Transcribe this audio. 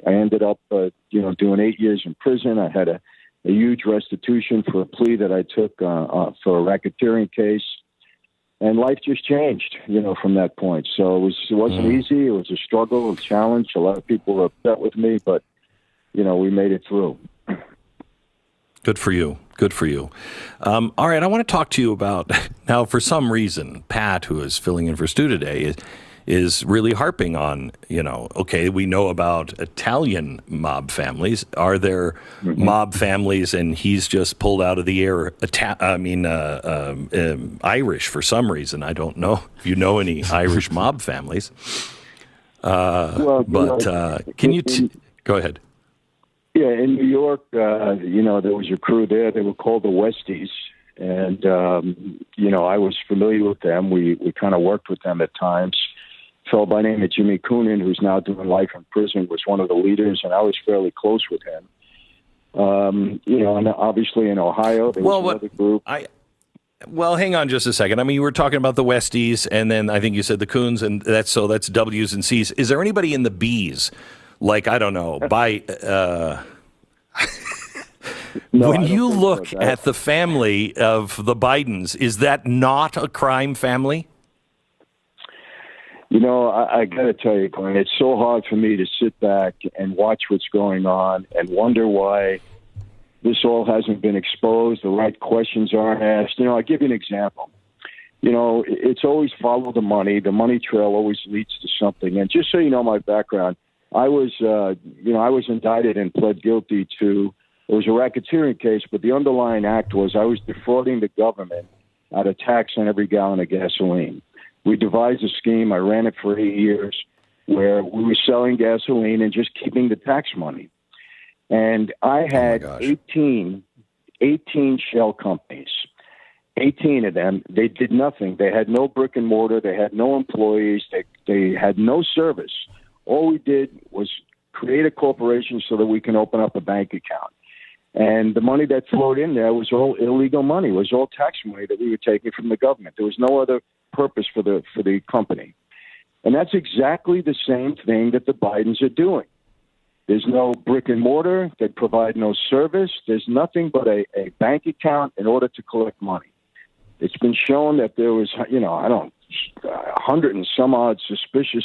I ended up, doing 8 years in prison. I had a huge restitution for a plea that I took for a racketeering case. And life just changed, from that point. So it wasn't easy. It was a struggle, a challenge. A lot of people were upset with me, but, we made it through. Good for you. Good for you. All right, I want to talk to you about, now for some reason, Pat, who is filling in for Stu today, is really harping on, okay, we know about Italian mob families. Are there mob families, and he's just pulled out of the air, Irish for some reason. I don't know if you know any Irish mob families. Can you go ahead? Yeah, in New York, there was a crew there. They were called the Westies. And, I was familiar with them. We kind of worked with them at times. A fellow by the name of Jimmy Coonan, who's now doing life in prison, was one of the leaders, and I was fairly close with him. And obviously in Ohio, there was another group. Well, hang on just a second. I mean, you were talking about the Westies, and then I think you said the Coons, and that's W's and C's. Is there anybody in the B's? Like, I don't know, No, when you look at the family of the Bidens, is that not a crime family? I got to tell you, Glenn, it's so hard for me to sit back and watch what's going on and wonder why this all hasn't been exposed, the right questions aren't asked. I'll give you an example. It's always follow the money. The money trail always leads to something. And just so you know my background, I was indicted and pled guilty to, it was a racketeering case, but the underlying act was I was defrauding the government out of tax on every gallon of gasoline. We devised a scheme. I ran it for 8 years where we were selling gasoline and just keeping the tax money. And I had 18 shell companies, 18 of them. They did nothing. They had no brick and mortar. They had no employees. They had no service. All we did was create a corporation so that we can open up a bank account. And the money that flowed in there was all illegal money. It was all tax money that we were taking from the government. There was no other purpose for the company. And that's exactly the same thing that the Bidens are doing. There's no brick and mortar. They provide no service. There's nothing but a bank account in order to collect money. It's been shown that there was, 100 and some odd suspicious